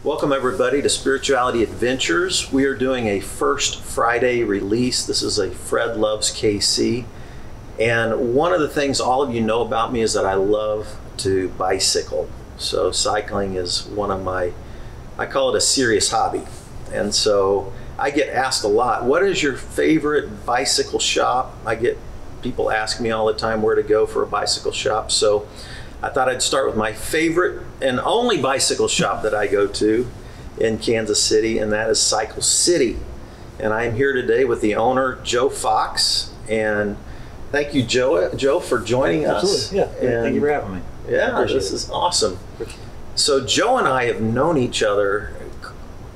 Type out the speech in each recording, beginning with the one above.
Welcome everybody to Spirituality Adventures. We are doing a First Friday release. This is a Fred Loves KC. And one of the things all of you know about me is that I love to bicycle. So cycling is one of my, I call it a serious hobby. And so I get asked a lot, what is your favorite bicycle shop? I get people ask me all the time where to go for a bicycle shop. So I thought I'd start with my favorite and only bicycle shop that I go to in Kansas City, and that is Cycle City. And I am here today with the owner, Joe Fox. And thank you, Joe, for joining us. Absolutely, yeah. Thank you for having me. Yeah, this is awesome. So Joe and I have known each other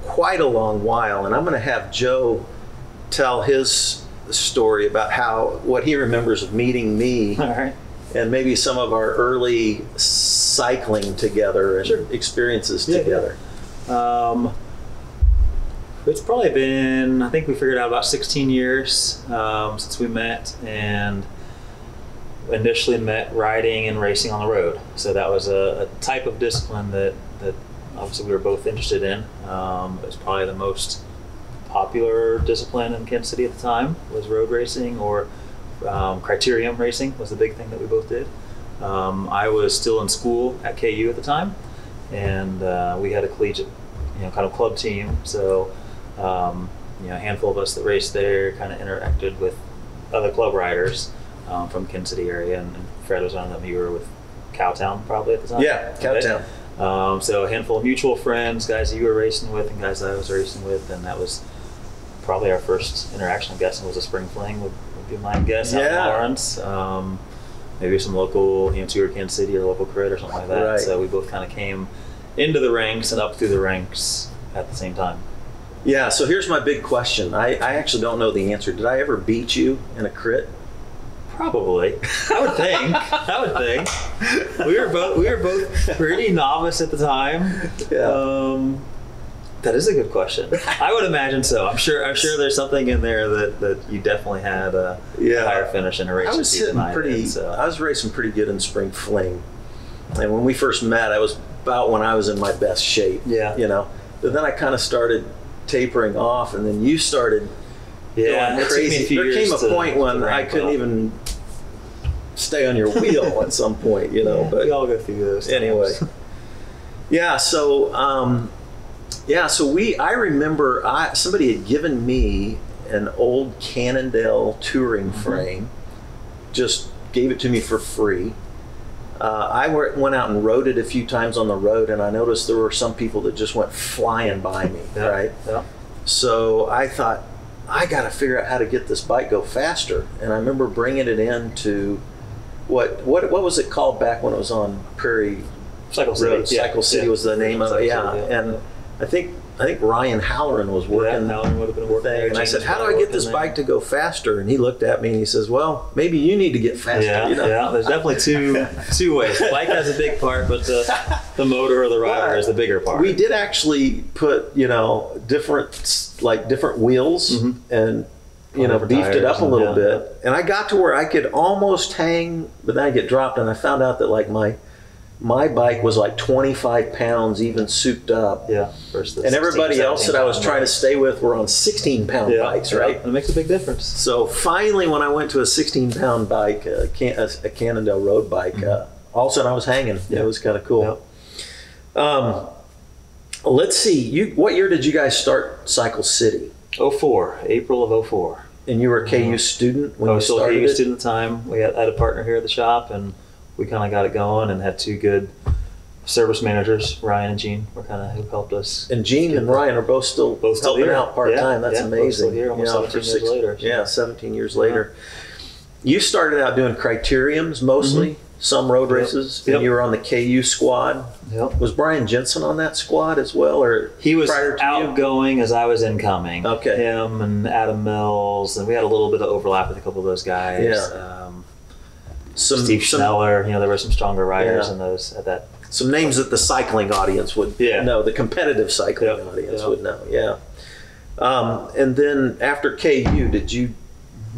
quite a long while, and I'm going to have Joe tell his story about what he remembers of meeting me. All right. And maybe some of our early cycling together and experiences together. Yeah. It's probably been, I think we figured out about 16 years since we met, and initially met riding and racing on the road. So that was a type of discipline that obviously we were both interested in. It was probably the most popular discipline in Kansas City at the time, was road racing, or criterium racing was the big thing that we both did. I was still in school at KU at the time, and we had a collegiate, kind of club team. So, a handful of us that raced there kind of interacted with other club riders from the Kansas City area, and Fred was one of them. You were with Cowtown probably at the time. Yeah, Cowtown. So a handful of mutual friends, guys that you were racing with, and guys that I was racing with, and that was probably our first interaction. I'm guessing was a spring fling. Would be my guess. Out in Lawrence, maybe some local, tour Kansas City or local crit or something like that. Right. So we both kind of came into the ranks and up through the ranks at the same time. Yeah. So here's my big question. I actually don't know the answer. Did I ever beat you in a crit? Probably. I would think. We were both pretty novice at the time. Yeah. That is a good question. I would imagine so. I'm sure there's something in there that you definitely had a higher finish in a race. I was racing pretty good in spring fling, and when we first met, I was about when I was in my best shape. Yeah. But then I kind of started tapering off, and then you started going crazy. There came a point when I couldn't even stay on your wheel at some point. But we all go through those. Anyway. Yeah. So. I remember somebody had given me an old Cannondale touring frame, just gave it to me for free. I went out and rode it a few times on the road, and I noticed there were some people that just went flying by me, right? Yeah. So I thought, I got to figure out how to get this bike go faster. And I remember bringing it in to, what was it called back when it was on Prairie Cycle City? Road? Cycle City was the name of it, And I think Ryan Halloran was working. Halloran would have been working there. And I said, how do I get this bike to go faster? And he looked at me and he says, well, maybe you need to get faster. Yeah, there's definitely two ways. The bike has a big part, but the motor or the rider is the bigger part. We did actually put, different wheels and, beefed it up a little bit. And I got to where I could almost hang, but then I get dropped, and I found out that my bike was like 25 pounds even souped up. Yeah. And everybody else that I was trying to stay with were on 16-pound bikes, right? It makes a big difference. So finally, when I went to a 16-pound bike, a Cannondale road bike, all of a sudden I was hanging. Yeah. It was kind of cool. Yeah. Let's see. What year did you guys start Cycle City? 04, April of 04. And you were a KU student when you started? I was still a KU student at the time. We had a partner here at the shop, and we kind of got it going and had two good service managers, Ryan and Gene, who helped us. And Gene and Ryan are both still helping out part-time. That's amazing. Both still here, almost 17 years later. Yeah, 17 years later. You started out doing criteriums mostly, some road races, and you were on the KU squad. Yep. Was Brian Jensen on that squad as well, or he was outgoing as I was incoming? Okay. Him and Adam Mills, and we had a little bit of overlap with a couple of those guys. Yeah. Steve Schneller, there were some stronger riders in those at that. Some names that the cycling audience would know, the competitive cycling audience would know. Yeah. And then after KU, did you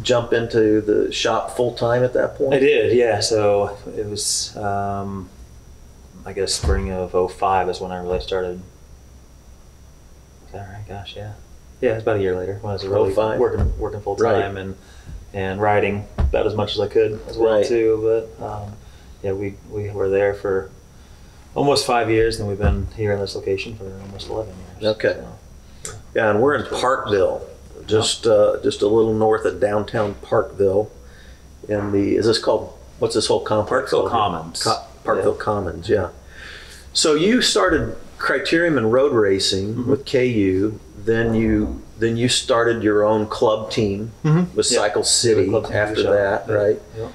jump into the shop full time at that point? I did, yeah. So it was, I guess, spring of '05 is when I really started Okay, all right, gosh, yeah. Yeah, it's about a year later when I was Oh, really fine. working full time and riding about as much as I could as well Right. too. But yeah, we were there for almost 5 years, and we've been here in this location for almost 11 years. Okay. So, Yeah, and we're in Parkville, just a little north of downtown Parkville. Is this called, what's this whole complex Parkville called? Commons. Parkville Commons, yeah. So you started criterium and road racing with KU, then you started your own club team with Cycle City Club team after show. that, right? Yeah.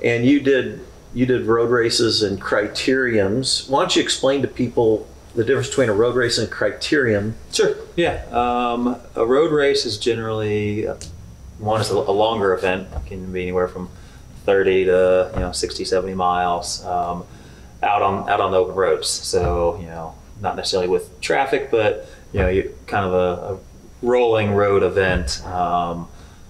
And you did road races and criteriums. Why don't you explain to people the difference between a road race and criterium? Sure. Yeah. A road race is generally one is a longer event. It can be anywhere from 30 to 60, 70 miles out on the open roads. So not necessarily with traffic, but you kind of a rolling road event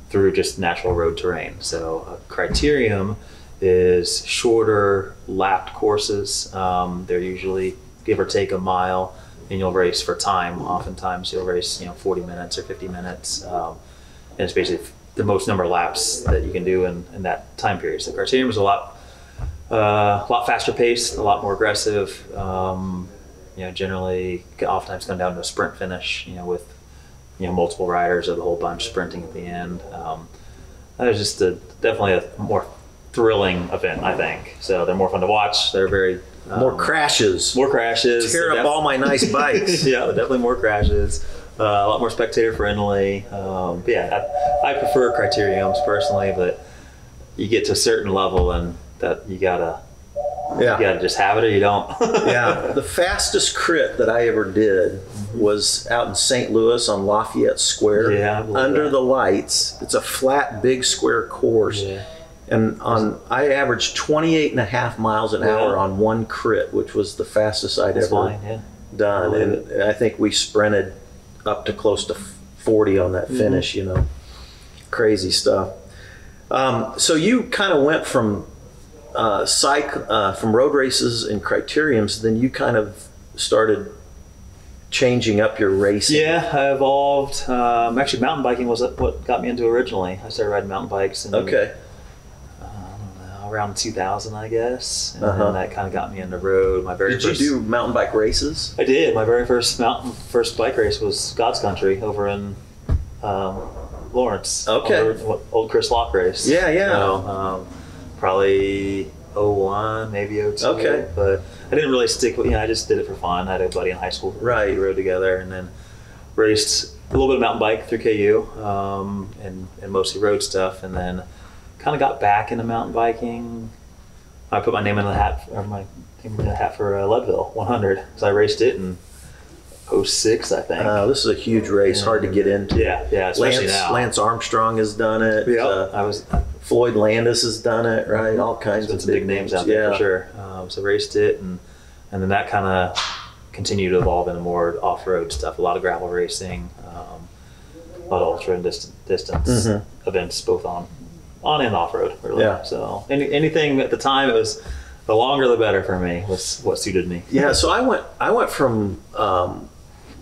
through just natural road terrain. So a criterium is shorter lapped courses. They're usually give or take a mile, and you'll race for time. Oftentimes you'll race 40 minutes or 50 minutes, and it's basically the most number of laps that you can do in that time period. So criterium is a lot faster paced, a lot more aggressive. Generally oftentimes come down to a sprint finish, with multiple riders or the whole bunch sprinting at the end. There's just definitely a more thrilling event, I think. So they're more fun to watch. They're very More crashes. Tear up all my nice bikes. Yeah, definitely more crashes. A lot more spectator friendly. I prefer criteriums personally, but you get to a certain level and that you gotta just have it or you don't. Yeah, the fastest crit that I ever did was out in St. Louis on Lafayette Square. Yeah, I believe under that. the lights. It's a flat, big square course. Yeah. And I averaged 28 and a half miles an hour on one crit, which was the fastest I'd ever done. And I think we sprinted up to close to 40 on that finish, crazy stuff. So you kind of went from from road races and criteriums, then you kind of started changing up your racing. Yeah, I evolved. Actually, mountain biking was what got me into originally. I started riding mountain bikes. Around 2000, I guess, and then that kind of got me into road. Did you do mountain bike races? I did. My very first bike race was God's Country over in Lawrence. Okay. Old Chris Locke race. Yeah. So, probably 01, maybe 02. Okay. But I didn't really stick with. I just did it for fun. I had a buddy in high school. Right. We rode together, and then raced a little bit of mountain bike through KU, and mostly road stuff, and then kind of got back into mountain biking. I put my name in the hat, for Leadville 100, because I raced it in 06, I think. This is a huge race, hard to get into. Yeah, especially now. Lance Armstrong has done it. Yeah, Floyd Landis has done it, right? All kinds of some big names out there for sure. So raced it, and then that kind of continued to evolve into more off-road stuff. A lot of gravel racing, a lot of ultra and distance events, both on and off-road, really. Yeah. So anything at the time, it was the longer the better for me, was what suited me. Yeah, so I went from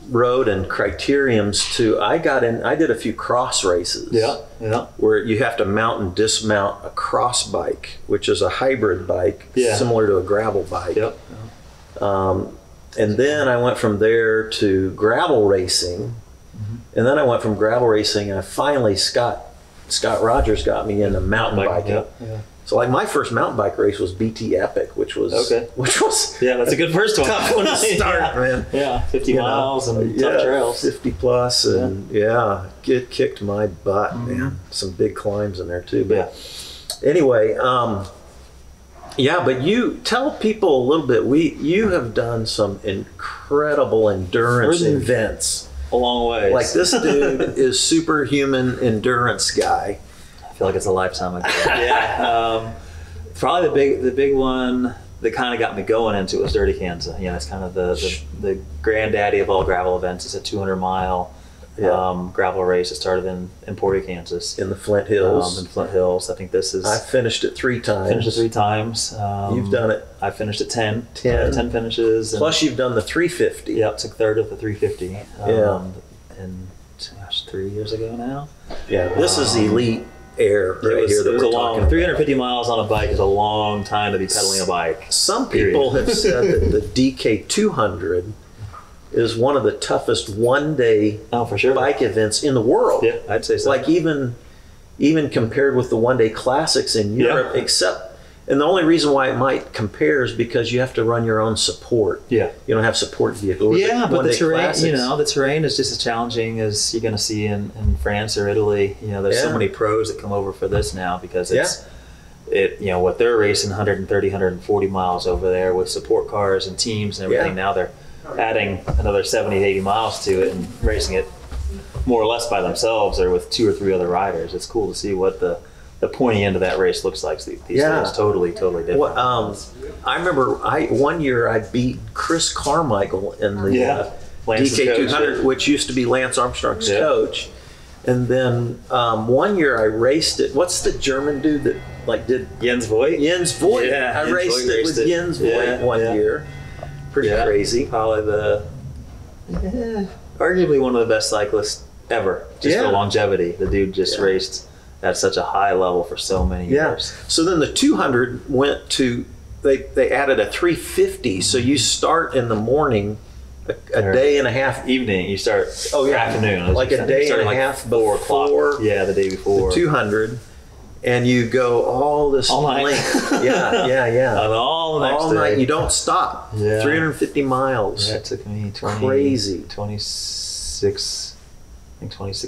road and criteriums to I did a few cross races. Yeah. Where you have to mount and dismount a cross bike, which is a hybrid bike, similar to a gravel bike. Yep. And then I went from there to gravel racing, and then I went from gravel racing, and finally Scott Rogers got me into mountain biking. Yeah. So like my first mountain bike race was BT Epic, which was that's a good first one. Tough one to start, man. Yeah, 50 miles and tough trails. 50 plus, and it kicked my butt, man. Some big climbs in there too. But anyway, but you tell people a little bit. You have done some incredible endurance events. A long way. Like this dude is superhuman endurance guy. I feel like it's a lifetime ago. Probably the big one that kind of got me going into it was Dirty Kansas. It's kind of the granddaddy of all gravel events. It's a 200-mile gravel race. It started in Emporia, Kansas. In the Flint Hills. In Flint Hills. I think this is... I finished it 3 times. Finished it 3 times. You've done it. I finished it 10. 10 finishes. Plus you've done the 350. Yep, took third of the 350. And gosh, 3 years ago now. Yeah, this is elite air right here. It was a long 350 miles on a bike is a long time to be pedaling a bike. Some people have said that the DK 200 is one of the toughest one-day for sure bike events in the world. Yeah, I'd say so. Like even compared with the one-day classics in Europe, except. And the only reason why it might compare is because you have to run your own support. Yeah. You don't have support vehicles. Yeah, but the terrain, the terrain is just as challenging as you're going to see in France or Italy. There's so many pros that come over for this now because it's, what they're racing 130, 140 miles over there with support cars and teams and everything. Now they're adding another 70, 80 miles to it and racing it more or less by themselves or with 2 or 3 other riders. It's cool to see what the pointy end of that race looks like these days. Totally different. I remember one year I beat Chris Carmichael in the DK 200, which used to be Lance Armstrong's coach. And then one year I raced it. What's the German dude that did Jens Voigt? Jens Voigt. Yeah, I raced it with Jens Voigt one year. Pretty crazy. Probably arguably one of the best cyclists ever. Just for longevity. The dude just raced at such a high level for so many years. So then the 200 went to, they added a 350. So you start in the morning, a day and a half. Evening, you start afternoon. Like a day and a half before. Yeah, the day before. The 200. And you go all night. length. Yeah. And all the next day. Night. You don't stop. Yeah. 350 miles. Yeah, it took me 26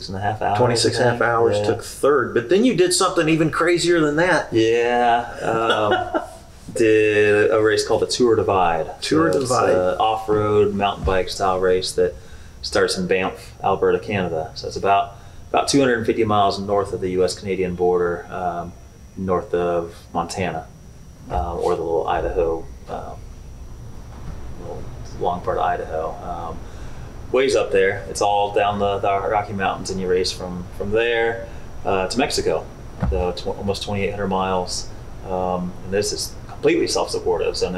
and a half hours. 26 and a half hours took third. But then you did something even crazier than that. Yeah. Did a race called the Tour Divide. Divide. It's an off-road mountain bike style race that starts in Banff, Alberta, Canada. So it's about 250 miles north of the U.S.-Canadian border, north of Montana, or the little Idaho, little long part of Idaho. Ways up there. It's all down the Rocky Mountains, and you race from there to Mexico, so almost 2,800 miles. And this is completely self-supportive, so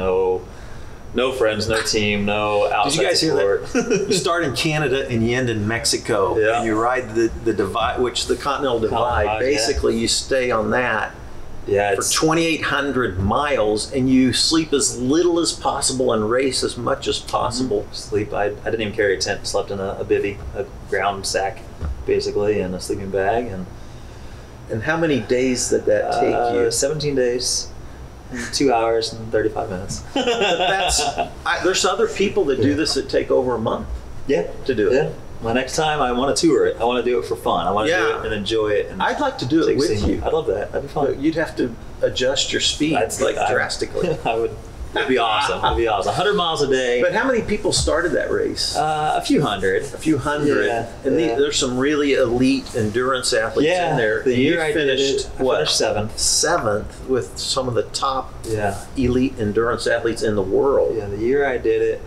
no friends, no team, no outside support. Did you guys hear that? You start in Canada and you end in Mexico, and you ride the divide, which the Continental Divide. Basically, you stay on that. For 2,800 miles, and you sleep as little as possible and race as much as possible. Sleep. I didn't even carry a tent. Slept in a bivvy, a ground sack, basically, and a sleeping bag. And how many days did that take you? 17 days, 2 hours and 35 minutes. There's other people that do this that take over a month. To do it. Yeah. My next time, I want to tour it. I want to do it for fun. I want to do it and enjoy it. And I'd like to do it with you. I'd love that. That'd be fun. But you'd have to adjust your speed drastically. It'd be awesome. It'd be awesome. 100 miles a day. But how many people started that race? A few hundred. Yeah. And there's some really elite endurance athletes in there. The year I finished, I finished seventh. Seventh with some of the top elite endurance athletes in the world. Yeah, the year I did it,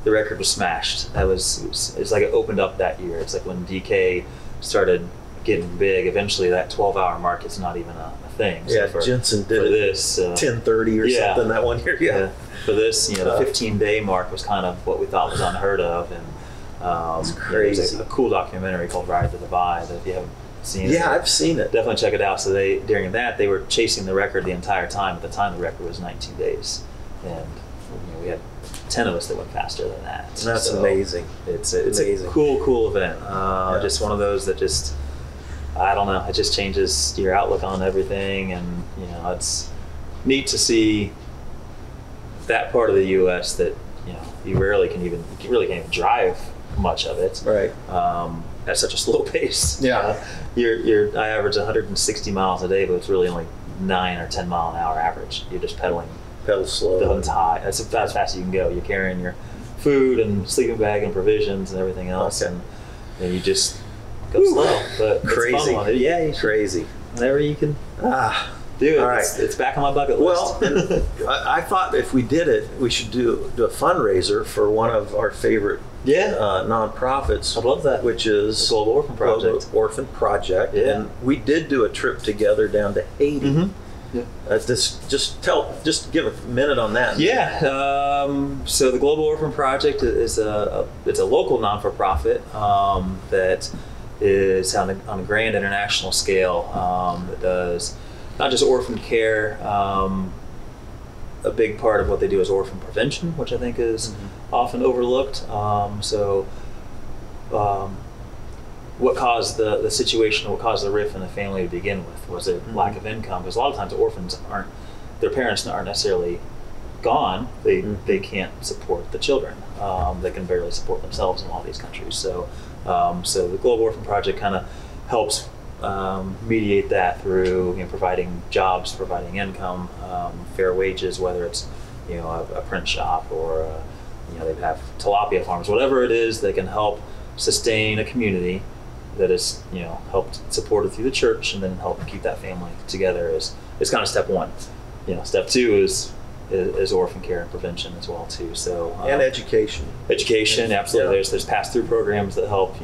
the record was smashed. It's like it opened up that year. It's like when DK started getting big. Eventually, that 12-hour mark is not even a thing. So Jensen did this 10:30 or something that one year. For this, the 15-day mark was kind of what we thought was unheard of, and it's crazy. There's a cool documentary called Ride the Divide that if you haven't seen it. Yeah, I've seen it. Definitely check it out. So during that they were chasing the record the entire time. At the time, the record was 19 days, and we had 10 of us that went faster than that. That's amazing. It's amazing. A cool event. Just one of those that just, I don't know, it just changes your outlook on everything, and it's neat to see that part of the U.S. that you really can't even drive much of it. Right. At such a slow pace. Yeah. I average 160 miles a day, but it's really only 9 or 10 mile an hour average. You're just pedal slow. That's as fast as you can go. You're carrying your food and sleeping bag and provisions and everything else, and you just go slow. But crazy. It's fun. Yeah, crazy. Whenever you can Do it. All right. It's back on my bucket list. Well, and I thought if we did it, we should do a fundraiser for one of our favorite nonprofits. I'd love that. Which is the Global Orphan Project. Global Orphan Project. Yeah. And we did do a trip together down to Haiti. Mm-hmm. Yeah. Just give a minute on that. Yeah. So the Global Orphan Project is it's a local non-for-profit that is on a grand international scale that does not just orphan care. A big part of what they do is orphan prevention, which I think is often overlooked. What caused the situation, what caused the rift in the family to begin with? Was it lack of income? Because a lot of times orphans their parents aren't necessarily gone. They can't support the children. They can barely support themselves in a lot of these countries. So the Global Orphan Project kind of helps mediate that through providing jobs, providing income, fair wages, whether it's a print shop or they have tilapia farms, whatever it is that can help sustain a community that is helped supported through the church, and then help keep that family together is kind of step one. Step two is orphan care and prevention as well too. So and education, absolutely. Yeah. There's pass-through programs that help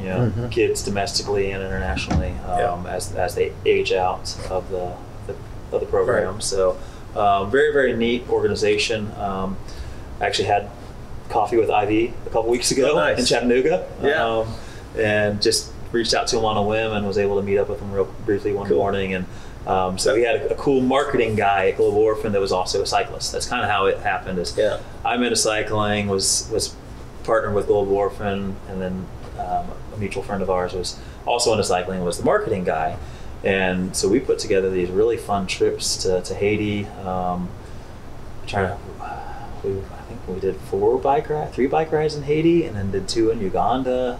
kids domestically and internationally as they age out of the program. Right. So very, very neat organization. I actually had coffee with Ivy a couple weeks ago in Chattanooga, and just reached out to him on a whim and was able to meet up with him real briefly one morning. And so we had a cool marketing guy at Global Orphan that was also a cyclist. That's kind of how it happened. I'm into cycling, was partnered with Global Orphan, and then a mutual friend of ours was also into cycling, was the marketing guy. And so we put together these really fun trips to Haiti. I think we did 3 bike rides in Haiti, and then did 2 in Uganda.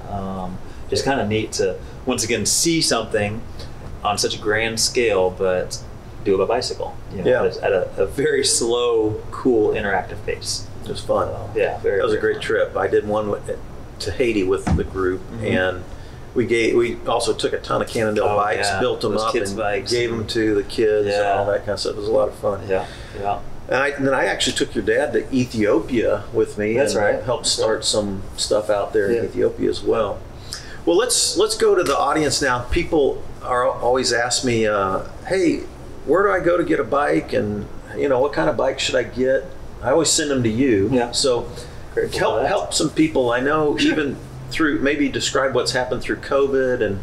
Just kind of neat to once again see something on such a grand scale, but do it by bicycle. At a very slow, cool, interactive pace. It was fun. That was a great trip. I did one to Haiti with the group, and we also took a ton of Cannondale bikes, built them up, and gave them to the kids and all that kind of stuff. It was a lot of fun. And then I actually took your dad to Ethiopia with me. That's right. Helped start some stuff out there in Ethiopia as well. Well, let's go to the audience now. People are always ask me, hey, where do I go to get a bike, and what kind of bike should I get? I always send them to you. So help some people. I know even through, maybe describe what's happened through COVID and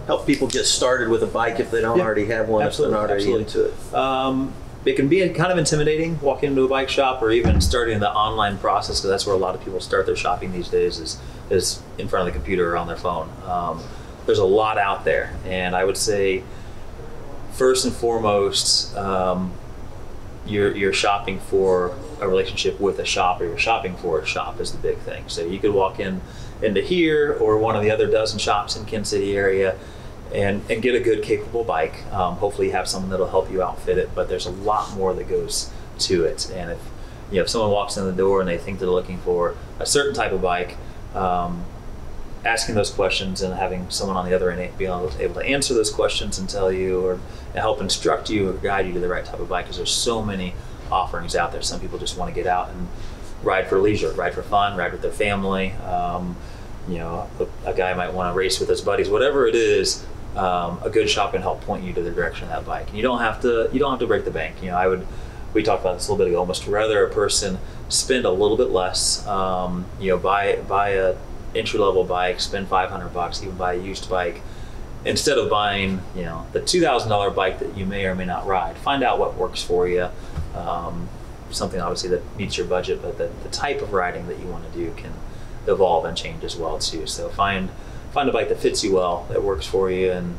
help people get started with a bike if they don't already have one, if they're not already into it. It can be kind of intimidating walking into a bike shop, or even starting the online process, because that's where a lot of people start their shopping these days, is in front of the computer or on their phone. There's a lot out there, and I would say first and foremost, you're shopping for a relationship with a shop, or you're shopping for a shop is the big thing. So you could walk into here or one of the other dozen shops in Kansas City area and get a good, capable bike. Hopefully you have someone that'll help you outfit it, but there's a lot more that goes to it. And if someone walks in the door and they think they're looking for a certain type of bike, asking those questions and having someone on the other end be able to answer those questions and tell you, or help instruct you or guide you to the right type of bike, because there's so many offerings out there. Some people just want to get out and ride for leisure, ride for fun, ride with their family. A guy might want to race with his buddies, whatever it is. A good shop can help point you to the direction of that bike. And you don't have to break the bank. We talked about this a little bit ago. Almost rather a person spend a little bit less. Buy a entry-level bike, spend $500, even buy a used bike, instead of buying the $2,000 bike that you may or may not ride. Find out what works for you. Something obviously that meets your budget, but the type of riding that you want to do can evolve and change as well too. So find a bike that fits you well, that works for you, and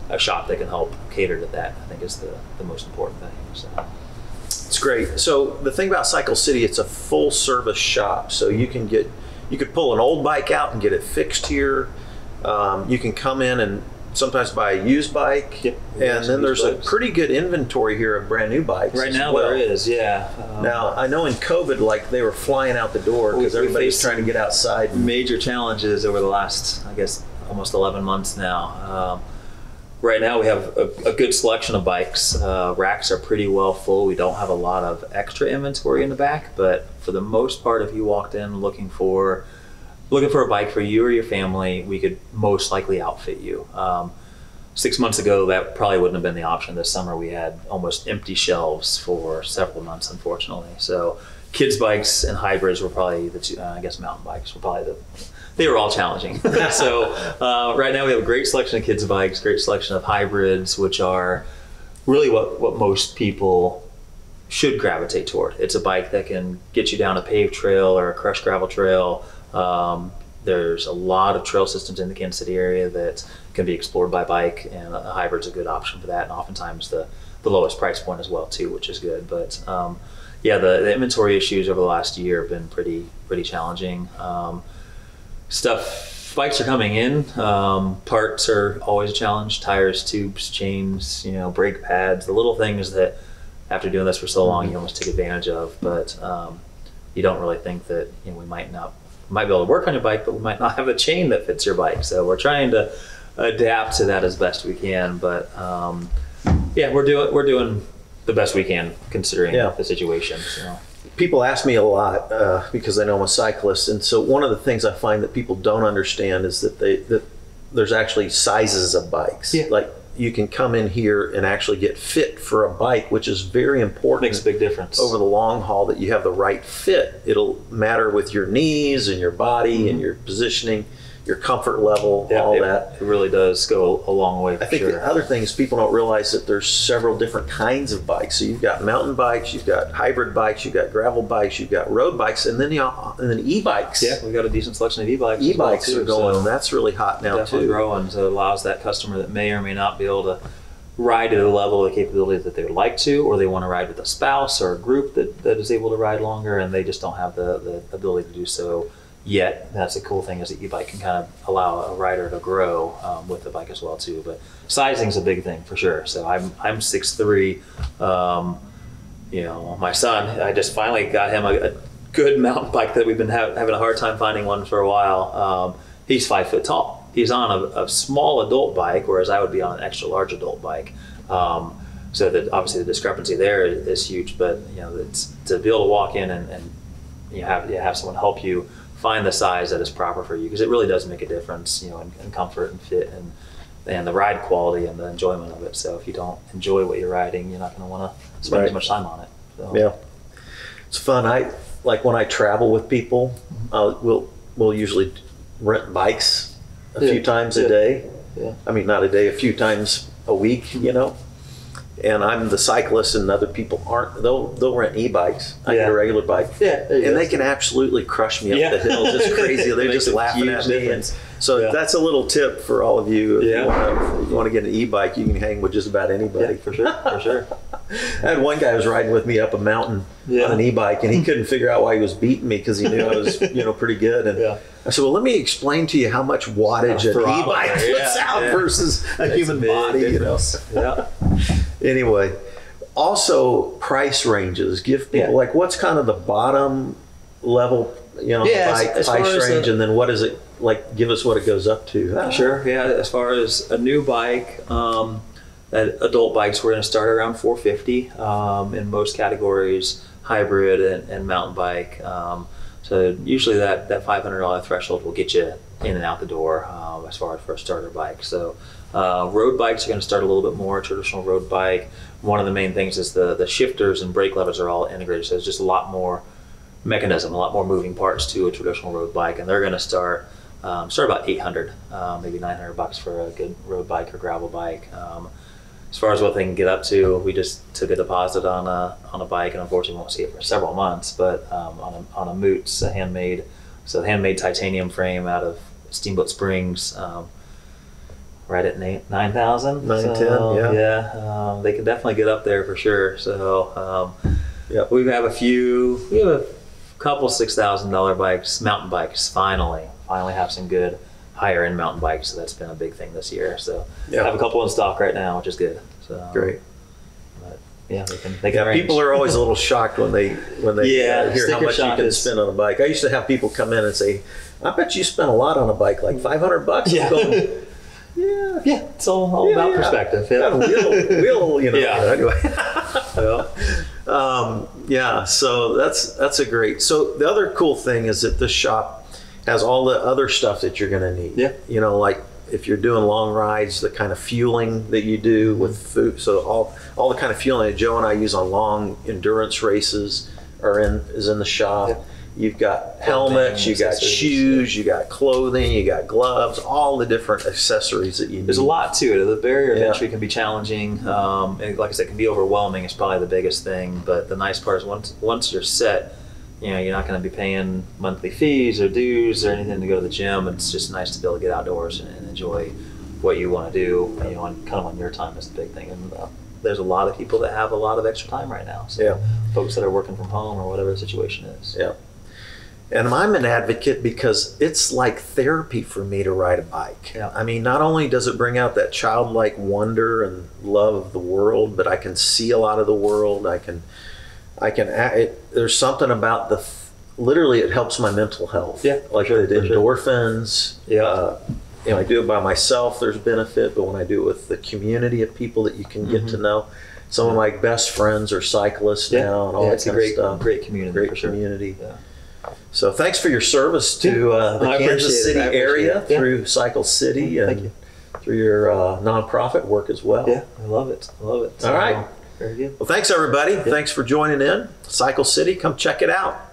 a shop that can help cater to that, I think, is the most important thing. So. It's great. So the thing about Cycle City, it's a full service shop. So you could pull an old bike out and get it fixed here. You can come in and sometimes buy a used bike. Yep. And then there's a pretty good inventory here of brand new bikes. Right now there is, now I know in COVID, they were flying out the door because everybody's trying to get outside. Major challenges over the last, I guess, almost 11 months now. Right now we have a good selection of bikes. Racks are pretty well full. We don't have a lot of extra inventory in the back, but for the most part, if you walked in looking for a bike for you or your family, we could most likely outfit you. 6 months ago, that probably wouldn't have been the option. This summer, we had almost empty shelves for several months, unfortunately. So kids' bikes and hybrids were probably the two, I guess mountain bikes were probably they were all challenging. So right now we have a great selection of kids' bikes, great selection of hybrids, which are really what most people should gravitate toward. It's a bike that can get you down a paved trail or a crushed gravel trail. There's a lot of trail systems in the Kansas City area that can be explored by bike, and a hybrid's a good option for that, and oftentimes the lowest price point as well too, which is good. But yeah, the inventory issues over the last year have been pretty challenging. Bikes are coming in. Parts are always a challenge. Tires, tubes, chains, brake pads, the little things that after doing this for so long, you almost take advantage of, but you don't really think that we might be able to work on your bike, but we might not have a chain that fits your bike. So we're trying to adapt to that as best we can. But yeah, we're doing the best we can considering the situation. So. People ask me a lot because they know I'm a cyclist, and so one of the things I find that people don't understand is that there's actually sizes of bikes. Yeah. Like you can come in here and actually get fit for a bike, which is very important. Makes a big difference over the long haul, that you have the right fit. It'll matter with your knees and your body and your positioning, your comfort level, all that. It really does go a long way. I think the other thing is people don't realize that there's several different kinds of bikes. So you've got mountain bikes, you've got hybrid bikes, you've got gravel bikes, you've got road bikes, and then e-bikes. Yeah, we've got a decent selection of e-bikes. E-bikes are going, and that's really hot now definitely too. Growing, so it allows that customer that may or may not be able to ride at a level of capability that they would like to, or they want to ride with a spouse or a group that is able to ride longer, and they just don't have the ability to do so yet. That's the cool thing, is that e-bike can kind of allow a rider to grow with the bike as well too. But sizing's a big thing for sure. So I'm 6'3". My son, I just finally got him a good mountain bike that we've been having a hard time finding one for a while. He's 5 foot tall. He's on a small adult bike, whereas I would be on an extra large adult bike. So that obviously the discrepancy there is huge. But it's to be able to walk in and have someone help you find the size that is proper for you, because it really does make a difference, in comfort and fit and the ride quality and the enjoyment of it. So if you don't enjoy what you're riding, you're not going to want to spend as much time on it. So. Yeah, it's fun. When I travel with people, we'll usually rent bikes a few times a day. Yeah. I mean, not a day, a few times a week. And I'm the cyclist, and other people aren't. They'll rent e-bikes. I get a regular bike, and they can absolutely crush me up the hills. It's crazy. They're just laughing at me. And so that's a little tip for all of you. If you want to get an e-bike, you can hang with just about anybody. For sure. I had one guy who was riding with me up a mountain on an e-bike, and he couldn't figure out why he was beating me, because he knew I was pretty good. And I said, well, let me explain to you how much wattage an e-bike puts out versus a human body. Anyway, also price ranges. Give people what's kind of the bottom level, bike price range, and then what is it like? Give us what it goes up to. Sure. Yeah. As far as a new bike, adult bikes, we're going to start around $450 in most categories, hybrid and mountain bike. So usually that $500 threshold will get you in and out the door as far as for a starter bike. So road bikes are going to start a little bit more. Traditional road bike, one of the main things is the shifters and brake levers are all integrated. So there's just a lot more mechanism, a lot more moving parts to a traditional road bike, and they're going to start about $800, maybe $900 for a good road bike or gravel bike. As far as what they can get up to, we just took a deposit on a bike, and unfortunately won't see it for several months. But on a Moots, a handmade titanium frame out of Steamboat Springs, right at 9,000. 9,10, yeah. They can definitely get up there for sure. So we have a couple $6,000 bikes, mountain bikes. Finally have some good higher end mountain bikes. So that's been a big thing this year. So I have a couple in stock right now, which is good. So great. But they can range. People are always a little shocked when they hear how much you can spend on a bike. I used to have people come in and say, I bet you spent a lot on a bike, like $500. Yeah. Yeah, it's all about perspective. Yeah. We'll Yeah. anyway. Yeah. So that's a great. So the other cool thing is that this shop has all the other stuff that you're going to need. Yeah. Like if you're doing long rides, the kind of fueling that you do with food. So all the kind of fueling that Joe and I use on long endurance races is in the shop. Yeah. You've got helmets, you got shoes, you got clothing, you got gloves, all the different accessories that you need. There's a lot to it. The barrier of entry can be challenging. And like I said, it can be overwhelming. It's probably the biggest thing. But the nice part is once you're set, you're not going to be paying monthly fees or dues or anything to go to the gym. It's just nice to be able to get outdoors and enjoy what you want to do. Kind of on your time is the big thing. And there's a lot of people that have a lot of extra time right now. So folks that are working from home or whatever the situation is. Yeah. And I'm an advocate because it's like therapy for me to ride a bike. Yeah. I mean, not only does it bring out that childlike wonder and love of the world, but I can see a lot of the world. There's something about literally it helps my mental health. Yeah, like the endorphins. Yeah. I do it by myself, there's benefit, but when I do it with the community of people that you can get to know, some of my best friends are cyclists now and all that kind of stuff. Great community. Great for sure. community. Yeah. So thanks for your service to the Kansas City area through Cycle City and through your nonprofit work as well. Yeah, I love it. All right. Very good. Well, thanks everybody. Thanks for joining in. Cycle City, come check it out.